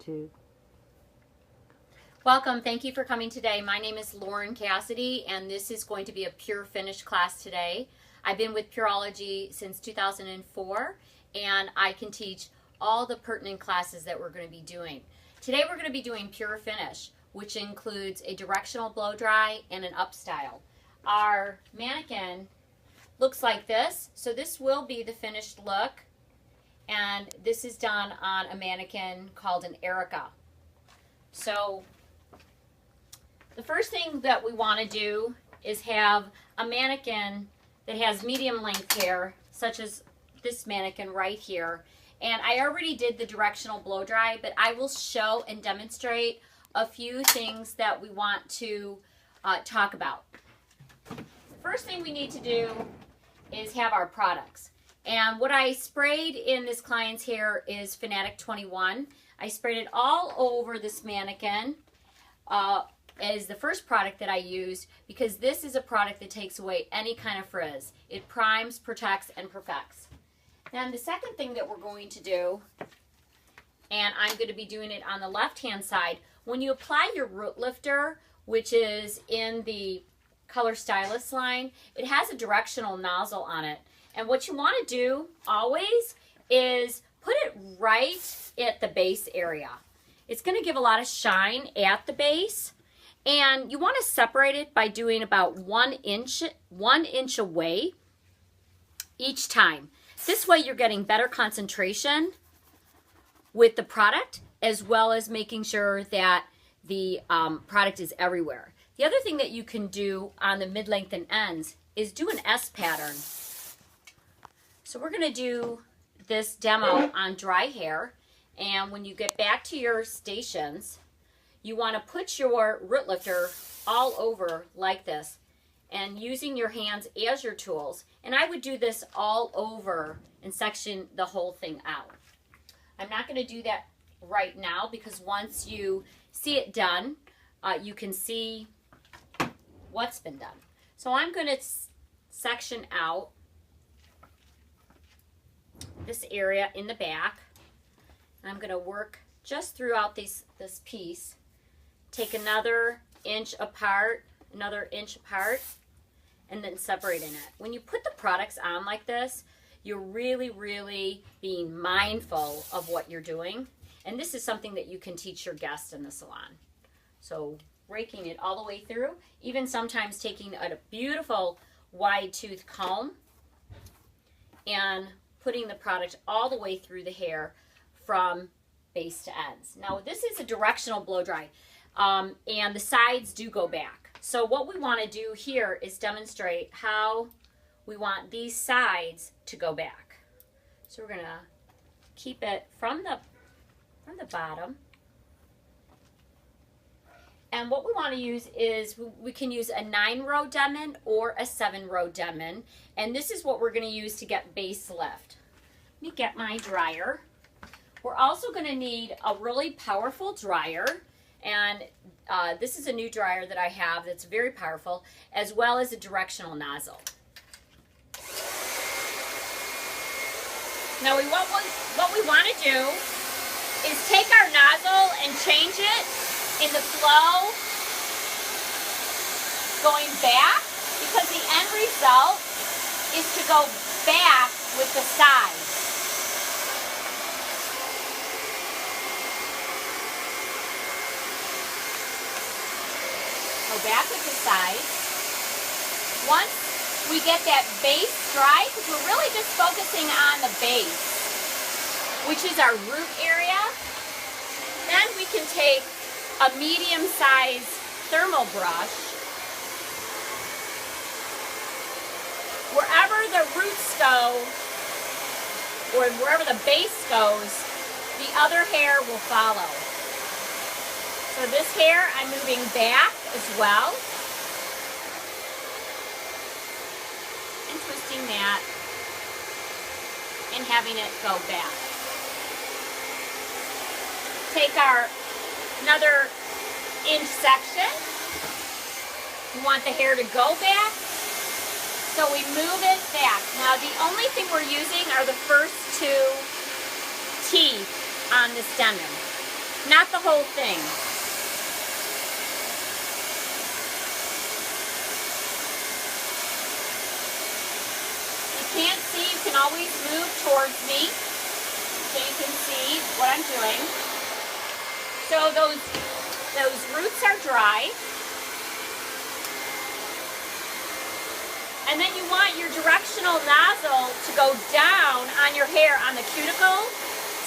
2. Welcome. Thank you for coming today. My name is Lauren Cassidy, and this is going to be a Pure Finish class today. I've been with Pureology since 2004, and I can teach all the pertinent classes that we're going to be doing. Today we're going to be doing Pure Finish, which includes a directional blow dry and an up style. Our mannequin looks like this, so this will be the finished look, and this is done on a mannequin called an Erica. So the first thing that we want to do is have a mannequin that has medium length hair, such as this mannequin right here. And I already did the directional blow dry, but I will show and demonstrate a few things that we want to talk about. The first thing we need to do is have our products. And what I sprayed in this client's hair is Fanatic 21. I sprayed it all over this mannequin as the first product that I used, because this is a product that takes away any kind of frizz. It primes, protects, and perfects. Then the second thing that we're going to do, and I'm going to be doing it on the left-hand side, when you apply your root lifter, which is in the Color Stylist line, it has a directional nozzle on it. And what you want to do always is put it right at the base area. It's going to give a lot of shine at the base, and you want to separate it by doing about 1 inch away each time. This way you're getting better concentration with the product, as well as making sure that the product is everywhere. The other thing that you can do on the mid-length and ends is do an S pattern. So we're going to do this demo on dry hair, and when you get back to your stations, you want to put your root lifter all over like this, and using your hands as your tools. And I would do this all over and section the whole thing out. I'm not going to do that right now, because once you see it done, you can see what's been done. So I'm going to section out this area in the back, and I'm going to work just throughout this piece. Take another inch apart, and then separating it. When you put the products on like this, you're really being mindful of what you're doing, and this is something that you can teach your guests in the salon. So raking it all the way through, even sometimes taking a beautiful wide tooth comb and putting the product all the way through the hair from base to ends. Now this is a directional blow dry, and the sides do go back. So what we want to do here is demonstrate how we want these sides to go back. So we're going to keep it from the bottom. And what we want to use is, we can use a 9-row Denman or a 7-row Denman. And this is what we're going to use to get base lift. Let me get my dryer. We're also going to need a really powerful dryer. And this is a new dryer that I have that's very powerful, as well as a directional nozzle. Now what we want to do is take our nozzle and change it in the flow going back, because the end result is to go back with the sides. Go back with the sides. Once we get that base dry, because we're really just focusing on the base, which is our root area, then we can take a medium-sized thermal brush. Wherever the roots go, or wherever the base goes, the other hair will follow. So this hair, I'm moving back as well, and twisting that, and having it go back. Take another inch section. We want the hair to go back, so we move it back. Now the only thing we're using are the first 2 teeth on this Denman. Now not the whole thing. If you can't see, you can always move towards me so you can see what I'm doing. So those roots are dry. And then you want your directional nozzle to go down on your hair on the cuticle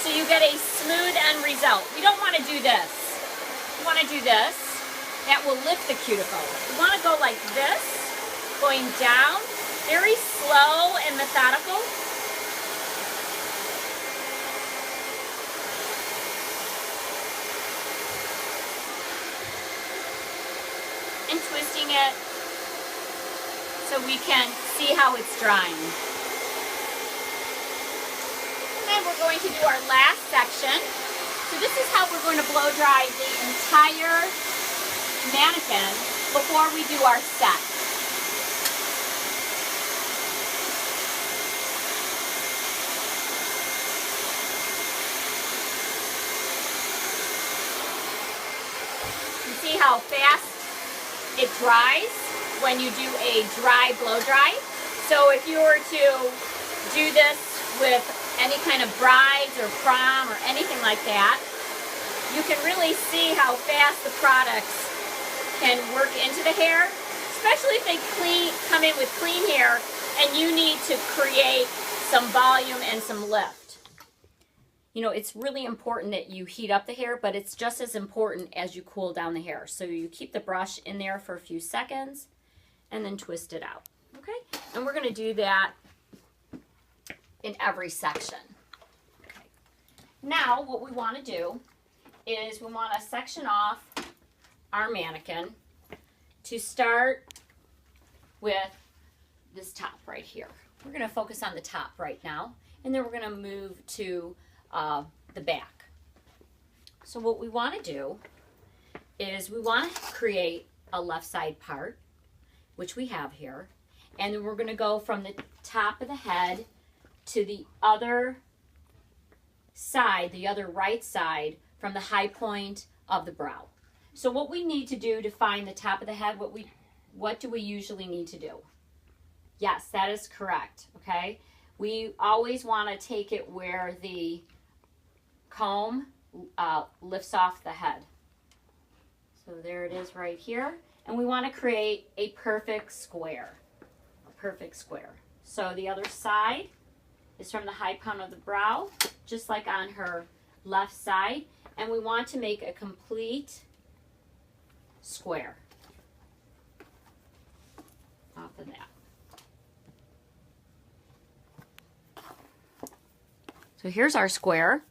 so you get a smooth end result. We don't want to do this. We want to do this. That will lift the cuticle. We want to go like this, going down, very slow and methodical. And twisting it so we can see how it's drying. And then we're going to do our last section. So this is how we're going to blow dry the entire mannequin before we do our set. You see how fast it dries when you do a dry blow dry. So if you were to do this with any kind of brides or prom or anything like that, you can really see how fast the products can work into the hair, especially if they come in with clean hair and you need to create some volume and some lift. You know, it's really important that you heat up the hair, but it's just as important as you cool down the hair. So you keep the brush in there for a few seconds and then twist it out. Okay, and we're going to do that in every section. Okay. Now what we want to do is we want to section off our mannequin to start with this top right here. We're going to focus on the top right now, and then we're going to move to the back. So what we want to do is we want to create a left side part, which we have here, and then we're going to go from the top of the head to the other side, the other right side, from the high point of the brow. So what we need to do to find the top of the head, what do we usually need to do? Yes, that is correct, okay? We always want to take it where the comb lifts off the head. So there it is right here. And we want to create a perfect square. A perfect square. So the other side is from the high point of the brow, just like on her left side. And we want to make a complete square off of that. So here's our square.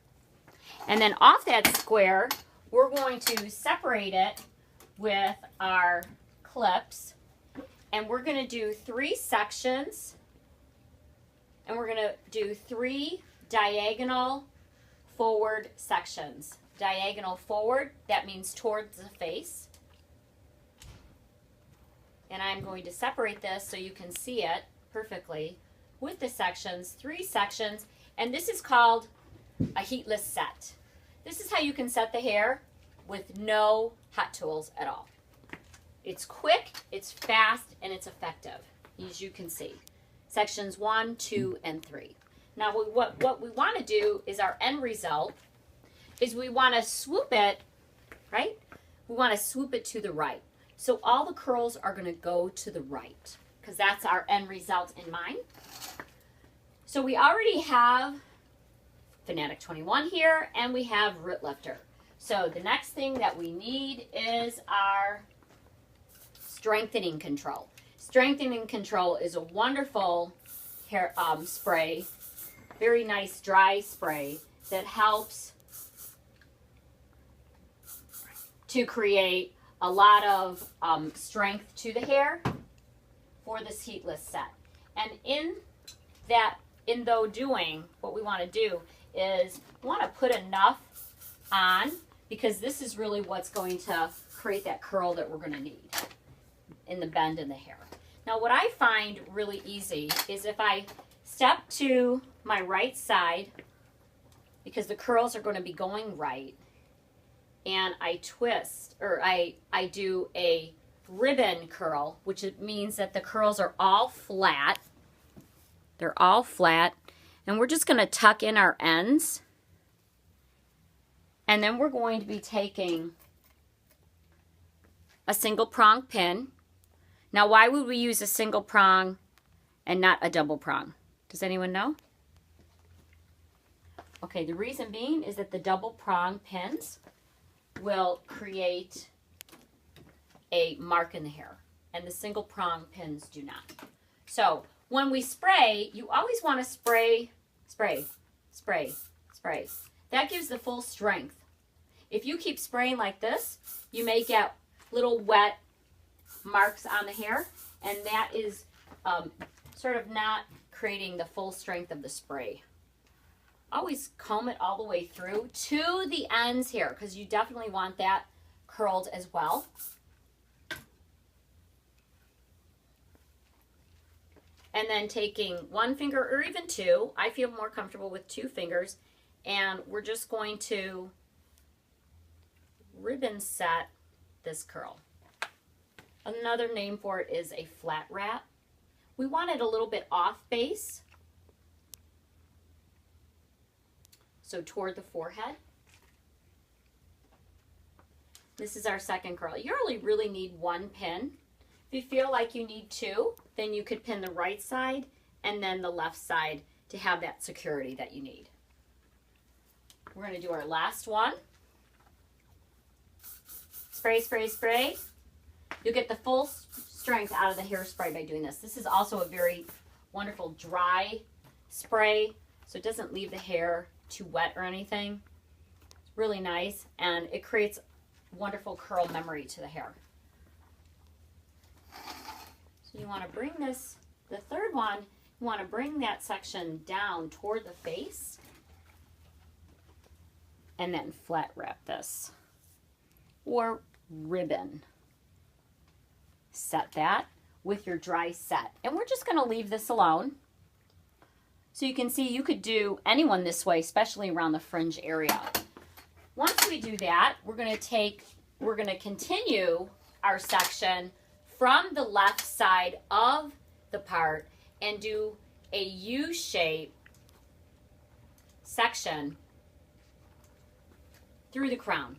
And then off that square, we're going to separate it with our clips. And we're going to do 3 sections. And we're going to do 3 diagonal forward sections. Diagonal forward, that means towards the face. And I'm going to separate this so you can see it perfectly with the sections, 3 sections. And this is called a heatless set. This is how you can set the hair with no hot tools at all. It's quick, it's fast, and it's effective, as you can see. Sections 1, 2, and 3. Now what we want to do is our end result is we want to swoop it, right? We want to swoop it to the right. So all the curls are going to go to the right because that's our end result in mind. So we already have Fanatic 21 here, and we have Root Lifter. So the next thing that we need is our Strengthening Control. Strengthening Control is a wonderful hair spray, very nice dry spray that helps to create a lot of strength to the hair for this heatless set. And in doing, what we want to do is we want to put enough on, because this is really what's going to create that curl that we're going to need in the bend in the hair. Now what I find really easy is if I step to my right side, because the curls are going to be going right, and I twist, or I do a ribbon curl, which it means that the curls are all flat. They're all flat, and we're just going to tuck in our ends, and then we're going to be taking a single prong pin. Now, why would we use a single prong and not a double prong? Does anyone know? Okay, the reason being is that the double prong pins will create a mark in the hair, and the single prong pins do not. So when we spray, you always want to spray, spray, spray, spray. That gives the full strength. If you keep spraying like this, you may get little wet marks on the hair, and that is sort of not creating the full strength of the spray. Always comb it all the way through to the ends here, because you definitely want that curled as well. And then taking one finger or even two, I feel more comfortable with 2 fingers, and we're just going to ribbon set this curl. Another name for it is a flat wrap. We want it a little bit off base, so toward the forehead. This is our second curl. You only really need 1 pin. If you feel like you need 2, then you could pin the right side and then the left side to have that security that you need. We're going to do our last one. Spray, spray, spray. You'll get the full strength out of the hairspray by doing this. This is also a very wonderful dry spray, so it doesn't leave the hair too wet or anything. It's really nice, and it creates wonderful curl memory to the hair. So you want to bring this, the third one, you want to bring that section down toward the face, and then flat wrap this, or ribbon set that with your dry set. And we're just going to leave this alone. So you can see you could do anyone this way, especially around the fringe area. Once we do that, we're going to continue our section from the left side of the part and do a U-shape section through the crown.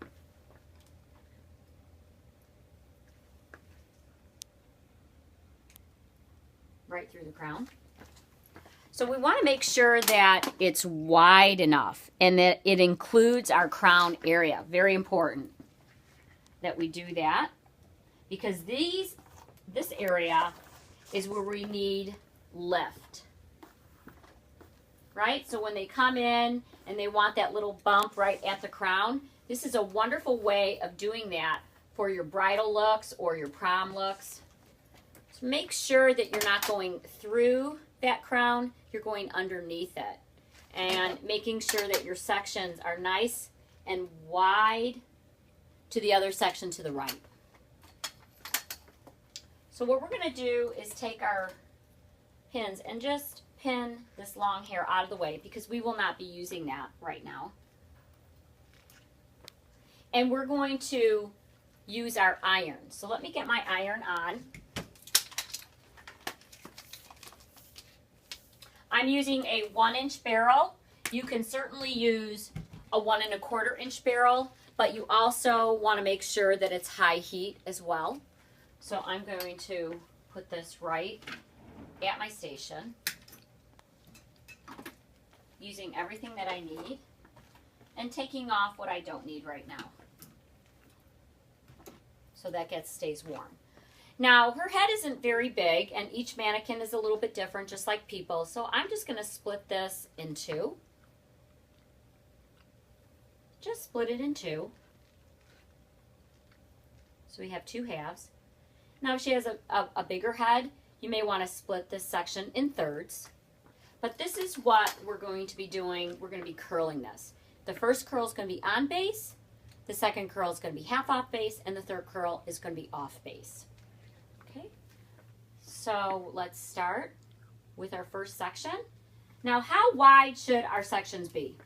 Right through the crown. So we want to make sure that it's wide enough and that it includes our crown area. Very important that we do that, because this area is where we need lift. Right? So when they come in and they want that little bump right at the crown, this is a wonderful way of doing that for your bridal looks or your prom looks. So make sure that you're not going through that crown, you're going underneath it. And making sure that your sections are nice and wide to the other section to the right. So what we're going to do is take our pins and just pin this long hair out of the way, because we will not be using that right now. And we're going to use our iron. So let me get my iron on. I'm using a 1-inch barrel. You can certainly use a 1 1/4 inch barrel, but you also want to make sure that it's high heat as well. So I'm going to put this right at my station, using everything that I need and taking off what I don't need right now, so that stays warm. Now, her head isn't very big, and each mannequin is a little bit different, just like people. So I'm just going to split this in 2. Just split it in 2. So we have 2 halves. Now, if she has a bigger head, you may want to split this section in thirds. But this is what we're going to be doing. We're going to be curling this. The first curl is going to be on base. The second curl is going to be half off base. And the third curl is going to be off base. Okay, so let's start with our first section. Now, how wide should our sections be?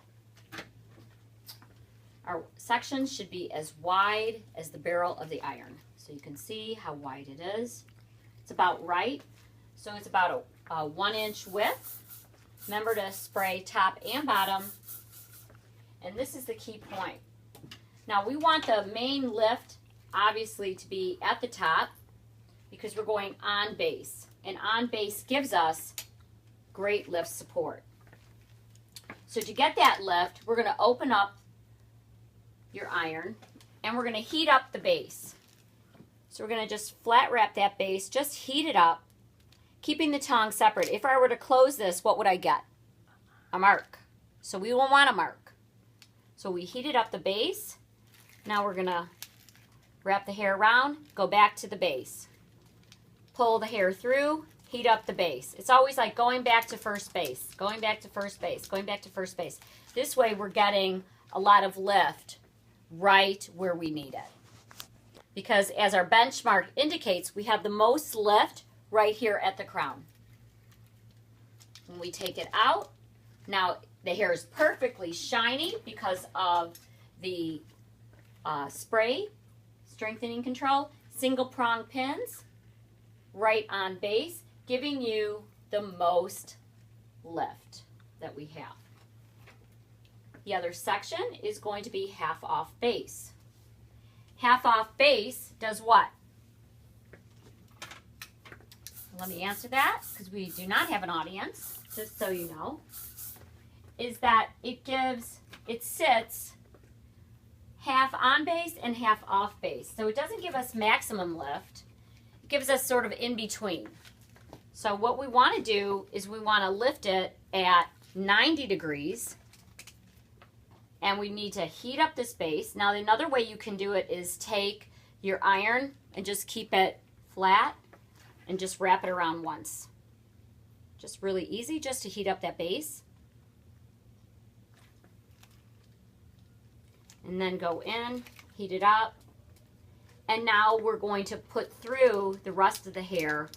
our section should be as wide as the barrel of the iron. So you can see how wide it is. It's about right. So it's about a 1 inch width. Remember to spray top and bottom. And this is the key point. Now we want the main lift obviously to be at the top because we're going on base. And on base gives us great lift support. So to get that lift, we're going to open up your iron and we're going to heat up the base. So we're going to just flat wrap that base, just heat it up, keeping the tongue separate. If I were to close this, what would I get? A mark. So we won't want a mark. So we heated up the base. Now we're going to wrap the hair around, go back to the base. Pull the hair through, heat up the base. It's always like going back to first base, going back to first base, going back to first base. This way we're getting a lot of lift right where we need it. Because as our benchmark indicates, we have the most lift right here at the crown. When we take it out, now the hair is perfectly shiny because of the spray strengthening control. Single prong pins right on base, giving you the most lift that we have. The other section is going to be half off base. Half off base does what? Let me answer that because we do not have an audience, just so you know. Is that it sits half on base and half off base. So it doesn't give us maximum lift. It gives us sort of in between. So what we want to do is we want to lift it at 90 degrees. And we need to heat up this base. Now another way you can do it is take your iron and just keep it flat and just wrap it around once. Just really easy just to heat up that base. And then go in, heat it up. And now we're going to put through the rest of the hair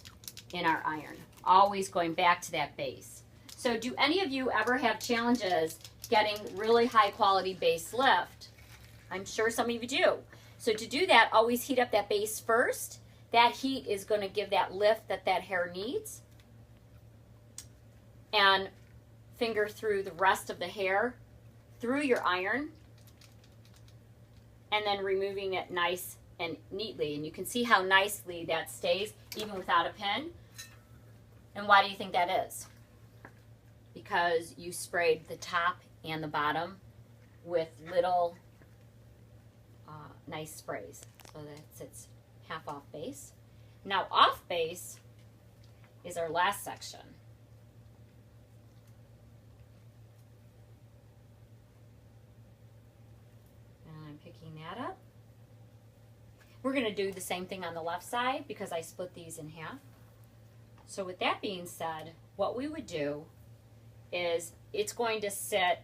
in our iron, always going back to that base. So do any of you ever have challenges getting really high quality base lift? I'm sure some of you do. So to do that, always heat up that base first. That heat is going to give that lift that hair needs. And finger through the rest of the hair through your iron. And then removing it nice and neatly. And you can see how nicely that stays even without a pin. And why do you think that is? Because you sprayed the top and the bottom with little nice sprays. So that sits half off base. Now off base is our last section. And I'm picking that up. We're going to do the same thing on the left side because I split these in half. So with that being said, what we would do is it's going to sit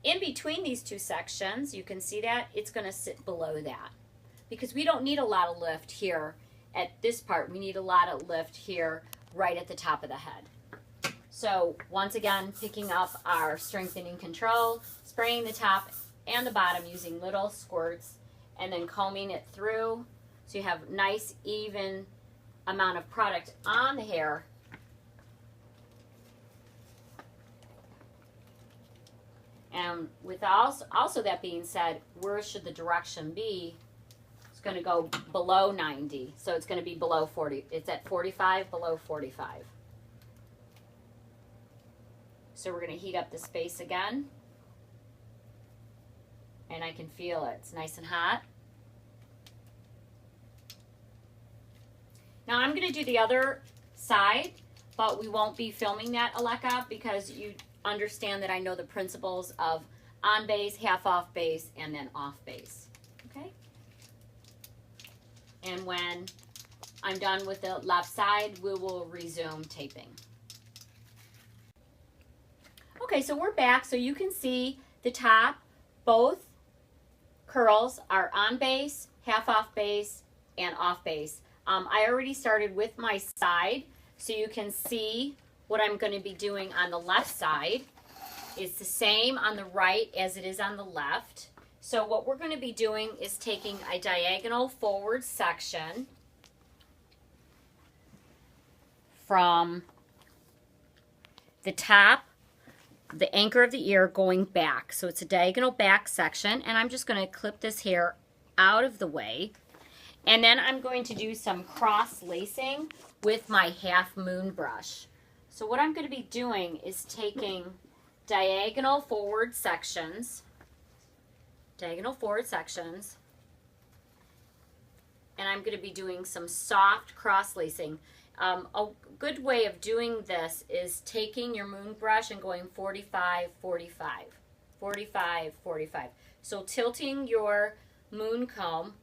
in between these two sections. You can see that it's going to sit below that because we don't need a lot of lift here at this part. We need a lot of lift here right at the top of the head. So once again, picking up our strengthening control, spraying the top and the bottom using little squirts, and then combing it through so you have nice even amount of product on the hair. And with also that being said, where should the direction be? It's going to go below 90. So it's going to be below 40. It's at 45, below 45. So we're going to heat up the space again. And I can feel it. It's nice and hot. Now I'm going to do the other side, but we won't be filming that, Aleka, because you understand that I know the principles of on base, half off base, and then off base. Okay? And when I'm done with the left side, we will resume taping. Okay, so we're back. So you can see the top, both curls are on base, half off base, and off base. I already started with my side, so you can see what I'm going to be doing on the left side. It's the same on the right as it is on the left. So what we're going to be doing is taking a diagonal forward section from the top, the anchor of the ear, going back. So it's a diagonal back section, and I'm just going to clip this hair out of the way. And then I'm going to do some cross lacing with my half moon brush. So what I'm going to be doing is taking diagonal forward sections, and I'm going to be doing some soft cross lacing. A good way of doing this is taking your moon brush and going 45, 45, 45, 45. So tilting your moon comb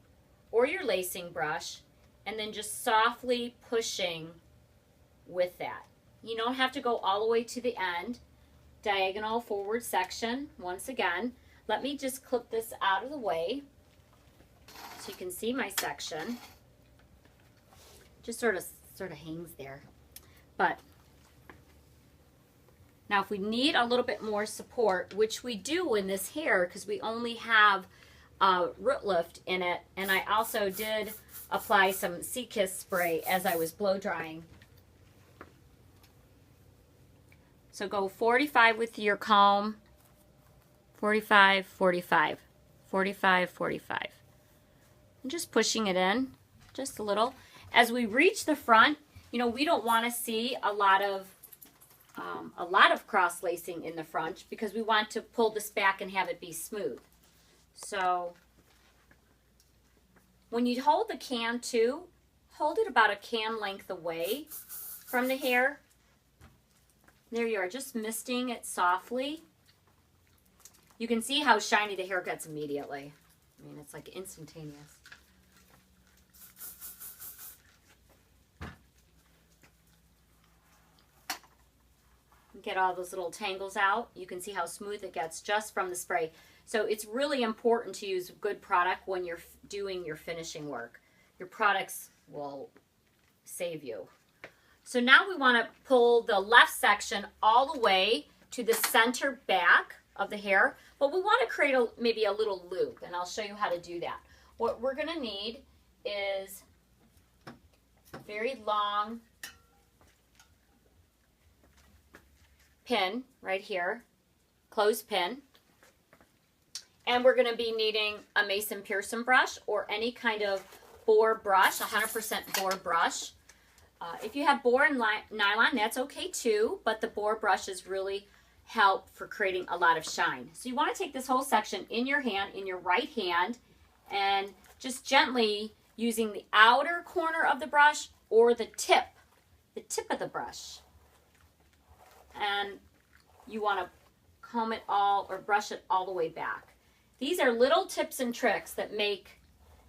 or your lacing brush and then just softly pushing with that. You don't have to go all the way to the end. Diagonal forward section, once again. Let me just clip this out of the way so you can see my section. Just sort of hangs there. But now if we need a little bit more support, which we do in this hair because we only have root lift in it, and I also did apply some Sea Kiss spray as I was blow drying. So go 45 with your comb, 45, 45, 45, 45. And just pushing it in just a little. As we reach the front, you know, we don't want to see a lot of cross lacing in the front because we want to pull this back and have it be smooth. So when you hold the can too, hold it about a can length away from the hair. There you are, just misting it softly. You can see how shiny the hair gets immediately. I mean, it's like instantaneous. Get all those little tangles out. You can see how smooth it gets just from the spray. So it's really important to use good product when you're doing your finishing work. Your products will save you. So now we want to pull the left section all the way to the center back of the hair, but we want to create maybe a little loop, and I'll show you how to do that. What we're going to need is a very long pin right here, clothespin, and we're going to be needing a Mason Pearson brush or any kind of boar brush, 100% boar brush. If you have boar and nylon, that's okay too, but the boar brushes really help for creating a lot of shine. So you want to take this whole section in your hand, in your right hand, and just gently using the outer corner of the brush or the tip of the brush. And you want to comb it all or brush it all the way back. These are little tips and tricks that make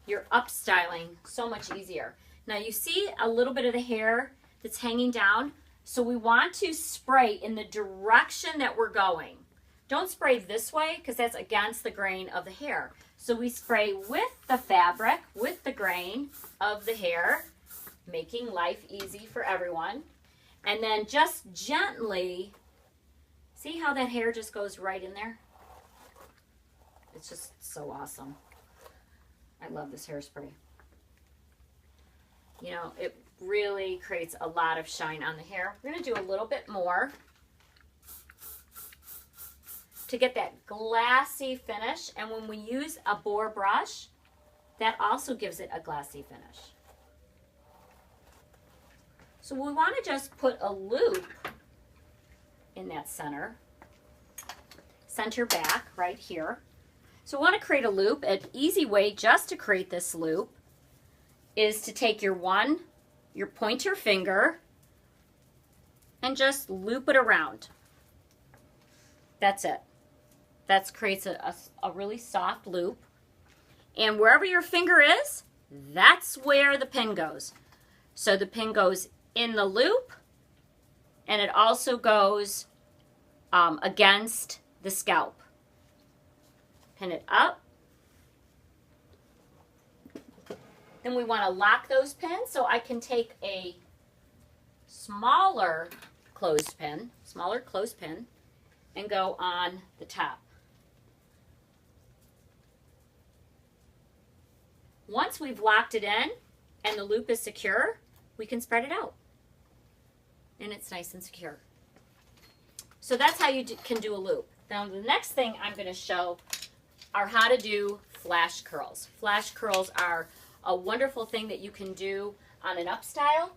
your up styling so much easier. Now you see a little bit of the hair that's hanging down, so we want to spray in the direction that we're going. Don't spray this way because that's against the grain of the hair. So we spray with the fabric, with the grain of the hair, making life easy for everyone. And then just gently, see how that hair just goes right in there? It's just so awesome. I love this hairspray. You know, it really creates a lot of shine on the hair. We're going to do a little bit more to get that glassy finish. And when we use a boar brush, that also gives it a glassy finish. So we want to just put a loop in that center back right here. So we want to create a loop. An easy way just to create this loop is to take your pointer finger and just loop it around. That's it. That creates a really soft loop. And wherever your finger is, that's where the pin goes. So the pin goes in the loop, and it also goes against the scalp. Pin it up. Then we want to lock those pins, so I can take a smaller clothespin, and go on the top. once we've locked it in and the loop is secure, we can spread it out. And it's nice and secure. So that's how you can do a loop. Now the next thing I'm going to show are how to do flash curls. Flash curls are a wonderful thing that you can do on an up style,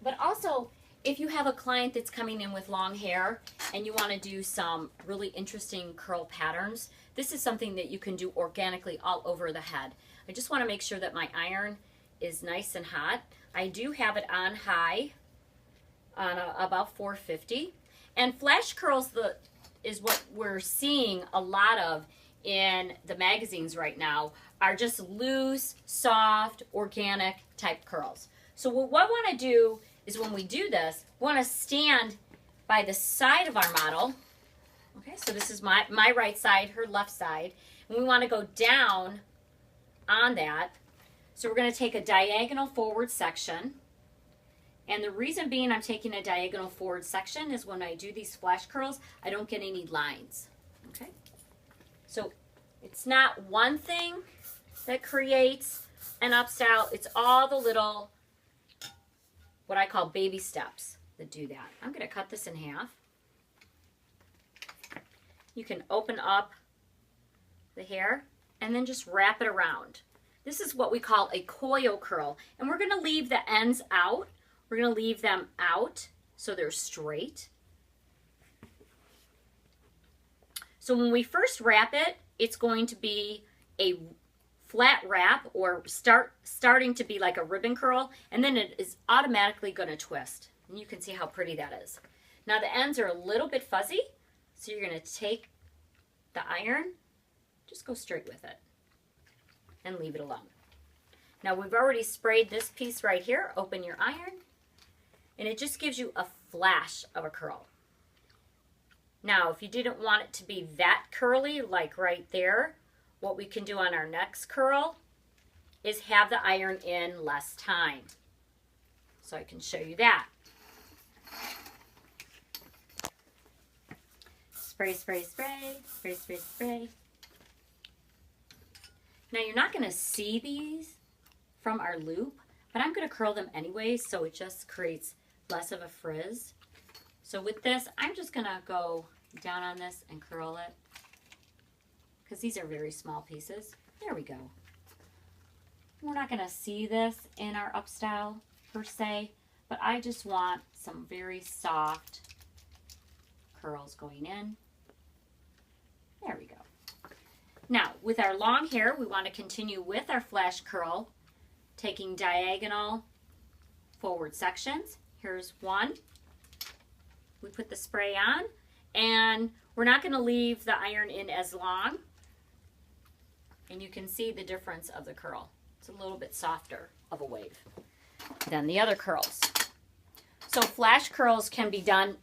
but also if you have a client that's coming in with long hair and you want to do some really interesting curl patterns, this is something that you can do organically all over the head. I just want to make sure that my iron is nice and hot. I do have it on high on about 450. And flash curls is what we're seeing a lot of in the magazines right now, are just loose, soft, organic type curls. So what I want to do is when we do this, we want to stand by the side of our model. Okay, so this is my right side, her left side. And we want to go down on that. So we're going to take a diagonal forward section. And the reason being I'm taking a diagonal forward section is when I do these flash curls, I don't get any lines. Okay? So it's not one thing that creates an up style. It's all the little, what I call baby steps that do that. I'm going to cut this in half. You can open up the hair and then just wrap it around. This is what we call a coil curl. And we're going to leave the ends out. We're going to leave them out so they're straight. So when we first wrap it, it's going to be a flat wrap or starting to be like a ribbon curl, and then it is automatically going to twist. And you can see how pretty that is. Now the ends are a little bit fuzzy, so you're going to take the iron, just go straight with it, and leave it alone. Now we've already sprayed this piece right here. Open your iron. And it just gives you a flash of a curl. Now, if you didn't want it to be that curly, like right there, what we can do on our next curl is have the iron in less time. So I can show you that. Spray, spray, spray, spray, spray, spray. Now, you're not going to see these from our loop, but I'm going to curl them anyway, so it just creates less of a frizz. So with this, I'm just going to go down on this and curl it because these are very small pieces. There we go. We're not going to see this in our up style per se, but I just want some very soft curls going in. There we go. Now, with our long hair, we want to continue with our flash curl, taking diagonal forward sections. Here's one. We put the spray on, and we're not going to leave the iron in as long. And you can see the difference of the curl. It's a little bit softer of a wave than the other curls. So flash curls can be done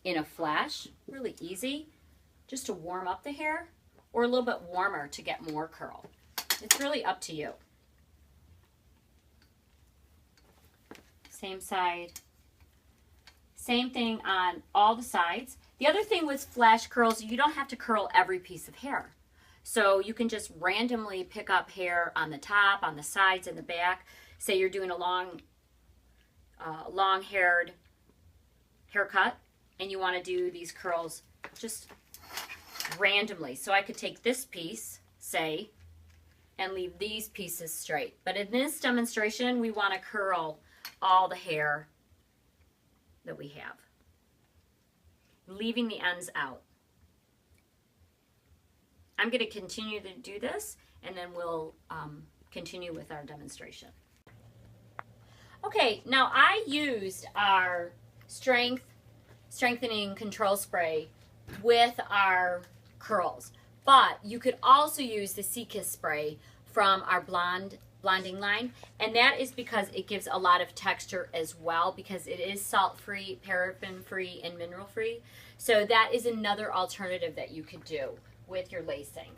in a flash, really easy, just to warm up the hair, or a little bit warmer to get more curl. It's really up to you. Same side. Same thing on all the sides. The other thing with flash curls, you don't have to curl every piece of hair. So you can just randomly pick up hair on the top, on the sides, and the back. Say you're doing a long-haired haircut and you want to do these curls just randomly. So I could take this piece, say, and leave these pieces straight. But in this demonstration, we want to curl all the hair that we have, leaving the ends out. I'm going to continue to do this, and then we'll continue with our demonstration. Okay, now I used our strengthening control spray with our curls, but you could also use the Sea-Kiss spray from our blonding line, and that is because it gives a lot of texture as well, because it is salt-free, paraben-free, and mineral-free. So that is another alternative that you could do with your lacing.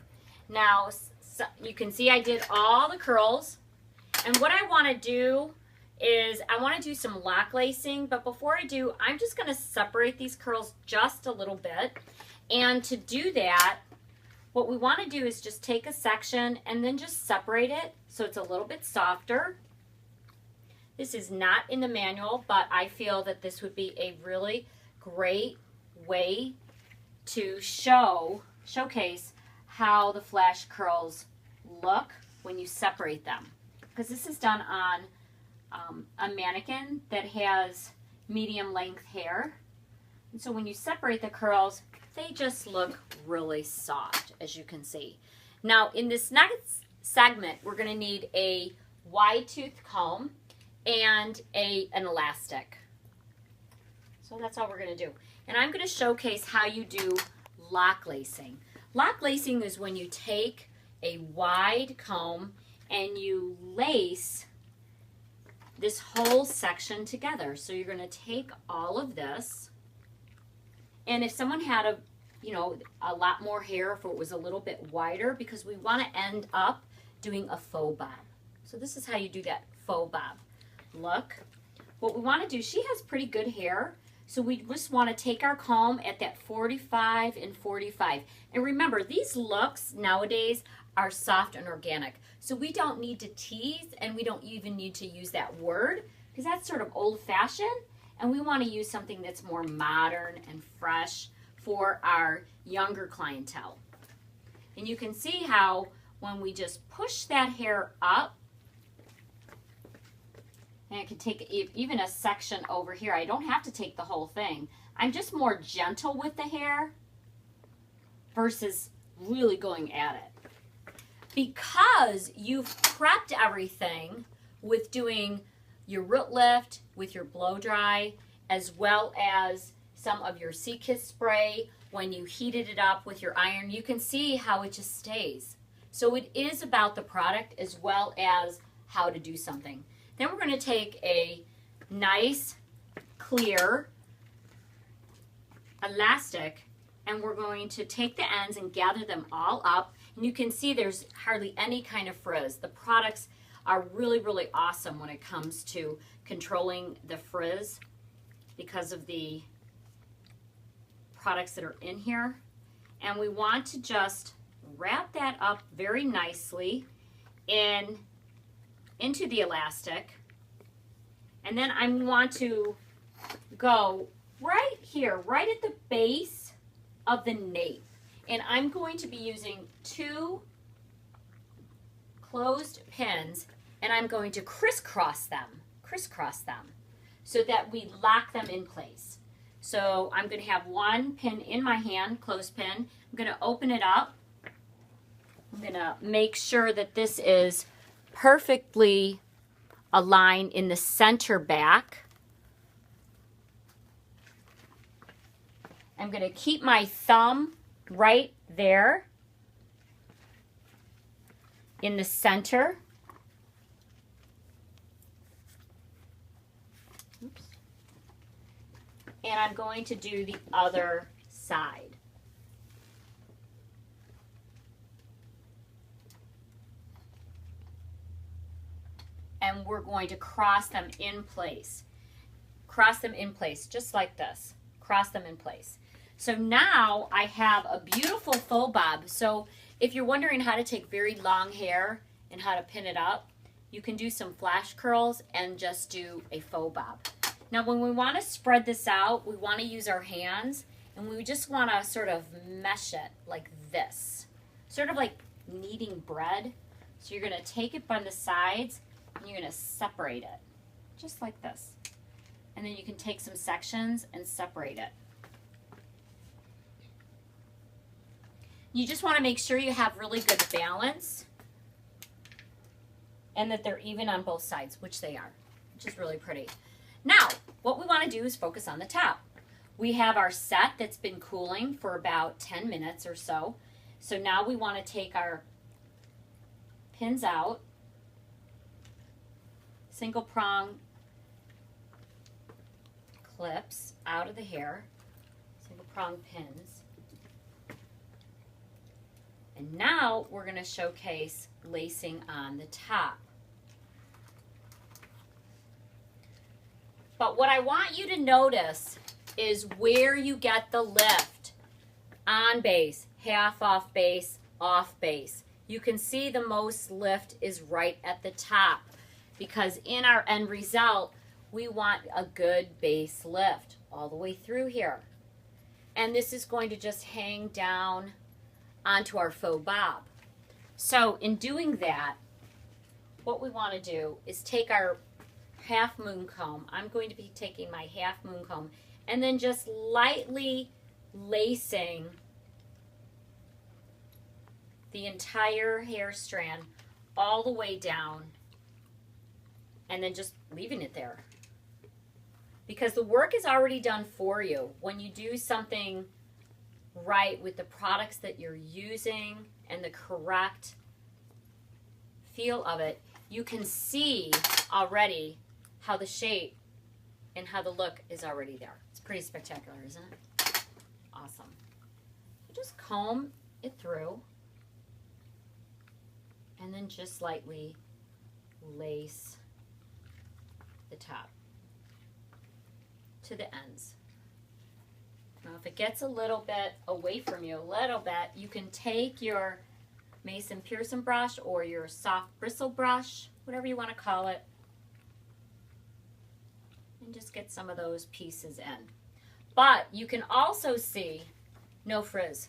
Now, so you can see I did all the curls, and what I want to do is I want to do some lock lacing, but before I do, I'm just going to separate these curls just a little bit. And to do that, what we want to do is just take a section and then just separate it so it's a little bit softer. This is not in the manual, but I feel that this would be a really great way to showcase how the flash curls look when you separate them. Because this is done on a mannequin that has medium length hair. And so when you separate the curls, they just look really soft, as you can see. Now, in this next segment, we're going to need a wide tooth comb and an elastic. So that's all we're going to do. And I'm going to showcase how you do lock lacing. Lock lacing is when you take a wide comb and you lace this whole section together. So you're going to take all of this, and if someone had a lot more hair, if it was a little bit wider, because we want to end up doing a faux bob. So this is how you do that faux bob look. What we want to do, she has pretty good hair, so we just want to take our comb at that 45 and 45. And remember, these looks nowadays are soft and organic. So we don't need to tease, and we don't even need to use that word, because that's sort of old-fashioned, and we want to use something that's more modern and fresh for our younger clientele. And you can see how when we just push that hair up, and I can take even a section over here. I don't have to take the whole thing. I'm just more gentle with the hair versus really going at it. Because you've prepped everything with doing your root lift, with your blow dry, as well as some of your Sea-Kiss spray. When you heated it up with your iron, you can see how it just stays. So it is about the product as well as how to do something. Then we're going to take a nice clear elastic, and we're going to take the ends and gather them all up. And you can see there's hardly any kind of frizz. The products are really, really awesome when it comes to controlling the frizz because of the products that are in here. And we want to just wrap that up very nicely into the elastic. And then I want to go right here, right at the base of the nape. And I'm going to be using 2 closed pins, and I'm going to crisscross them so that we lock them in place. So I'm going to have one pin in my hand, closed pin. I'm going to open it up. I'm going to make sure that this is perfectly aligned in the center back. I'm going to keep my thumb right there in the center. Oops. And I'm going to do the other side. And we're going to cross them in place. Cross them in place, just like this. Cross them in place. So now I have a beautiful faux bob. So if you're wondering how to take very long hair and how to pin it up, you can do some flash curls and just do a faux bob. Now when we want to spread this out, we want to use our hands, and we just want to sort of mesh it like this. Sort of like kneading bread. So you're going to take it by the sides, and you're going to separate it, just like this. And then you can take some sections and separate it. You just want to make sure you have really good balance and that they're even on both sides, which they are, which is really pretty. Now, what we want to do is focus on the top. We have our set that's been cooling for about 10 minutes or so. So now we want to take our pins out, single prong clips out of the hair, single prong pins. And now we're going to showcase lacing on the top. But what I want you to notice is where you get the lift. On base, half off base, off base. You can see the most lift is right at the top because in our end result, we want a good base lift all the way through here. And this is going to just hang down onto our faux bob. So in doing that, what we want to do is take our half moon comb. I'm going to be taking my half moon comb and then just lightly lacing the entire hair strand all the way down and then just leaving it there. Because the work is already done for you. When you do something right with the products that you're using and the correct feel of it, you can see already how the shape and how the look is already there. It's pretty spectacular, isn't it? Awesome. Just comb it through and then just lightly lace the top to the ends. Now if it gets a little bit away from you, you can take your Mason Pearson brush or your soft bristle brush, whatever you want to call it, and just get some of those pieces in. But you can also see no frizz.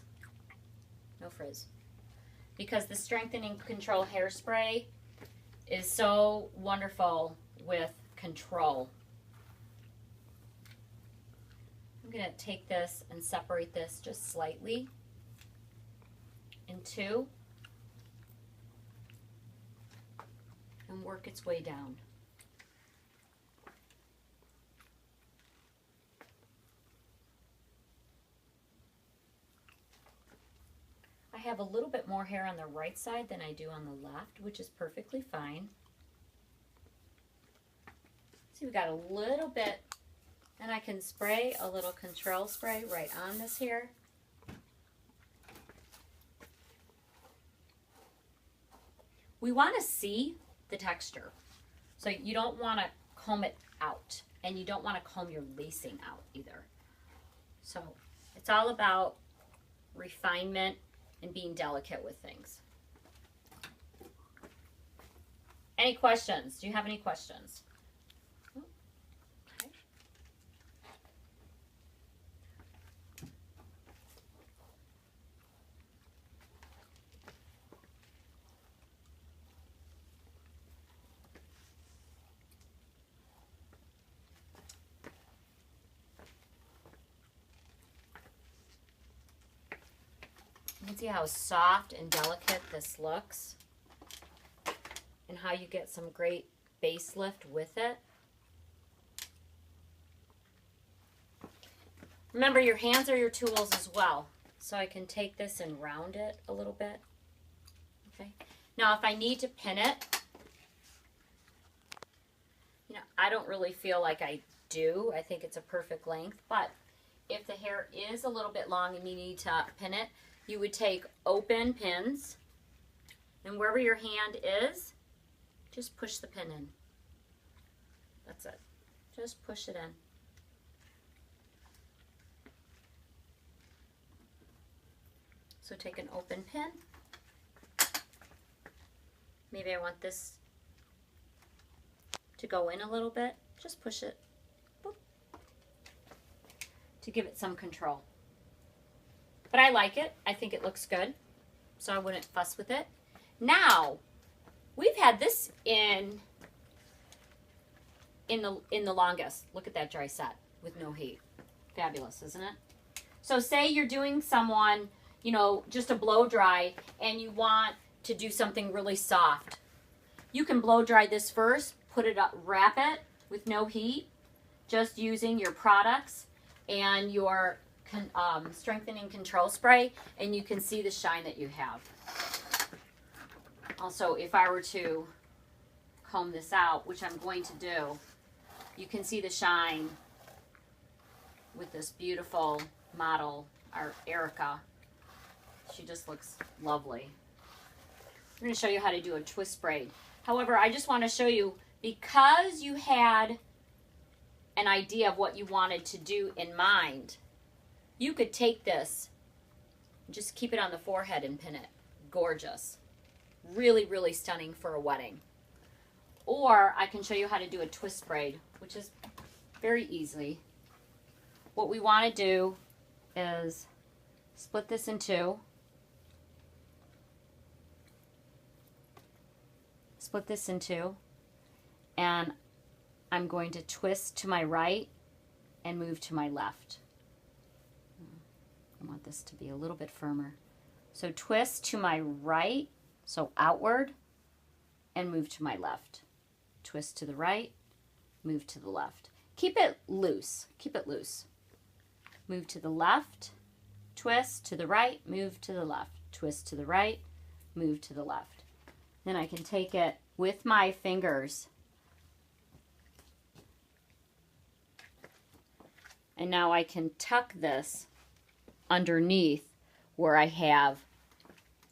No frizz. Because the Strengthening Control Hairspray is so wonderful with control. I'm going to take this and separate this just slightly in two and work its way down. I have a little bit more hair on the right side than I do on the left, which is perfectly fine. See, we got a little bit, and I can spray a little control spray right on this hair. We want to see the texture. So you don't want to comb it out, and you don't want to comb your lacing out either. So it's all about refinement and being delicate with things. Any questions? Do you have any questions? Okay. You can see how soft and delicate this looks and how you get some great base lift with it. Remember, your hands are your tools as well. So I can take this and round it a little bit. Okay. Now if I need to pin it, you know, I don't really feel like I do. I think it's a perfect length, but if the hair is a little bit long and you need to pin it, you would take open pins, and wherever your hand is, just push the pin in. That's it. Just push it in. So take an open pin. Maybe I want this to go in a little bit. Just push it. Boop, to give it some control. But I like it. I think it looks good. So I wouldn't fuss with it. Now, we've had this in the longest. Look at that dry set with no heat. Fabulous, isn't it? So say you're doing someone, you know, just a blow dry and you want to do something really soft. You can blow dry this first, put it up, wrap it with no heat, just using your products and your strengthening control spray, and you can see the shine that you have. Also, if I were to comb this out, which I'm going to do, you can see the shine with this beautiful model, our Erica. She just looks lovely. I'm going to show you how to do a twist braid. However, I just want to show you, because you had an idea of what you wanted to do in mind, you could take this and just keep it on the forehead and pin it gorgeous. Really, really stunning for a wedding. Or I can show you how to do a twist braid, which is very easy. What we want to do is split this in two. Split this in two. And I'm going to twist to my right and move to my left. I want this to be a little bit firmer. So twist to my right, so outward, and move to my left. Twist to the right, move to the left. Keep it loose. Keep it loose. Move to the left, twist to the right, move to the left. Twist to the right, move to the left. Then I can take it with my fingers. And now I can tuck this underneath where I have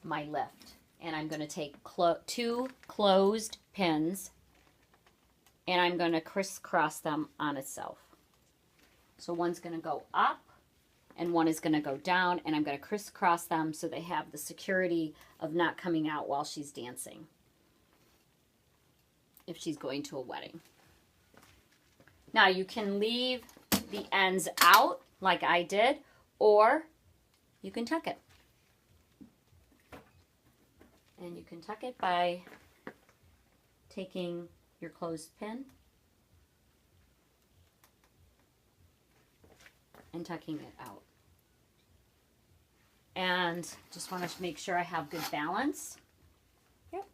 my lift. And I'm going to take two closed pins and I'm going to crisscross them on itself. So one's going to go up and one is going to go down, and I'm going to crisscross them so they have the security of not coming out while she's dancing, if she's going to a wedding. Now you can leave the ends out like I did, or you can tuck it. And you can tuck it by taking your closed pin and tucking it out. And just want to make sure I have good balance. Yep.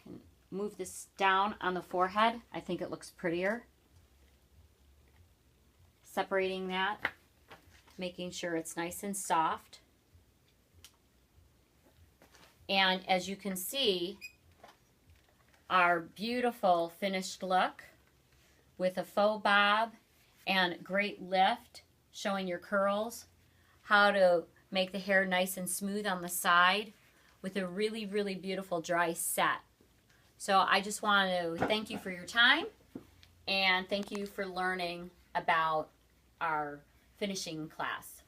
Can move this down on the forehead. I think it looks prettier. Separating that, making sure it's nice and soft. And as you can see, our beautiful finished look with a faux bob and great lift, showing your curls, how to make the hair nice and smooth on the side with a really, really beautiful dry set. So I just want to thank you for your time and thank you for learning about our finishing class.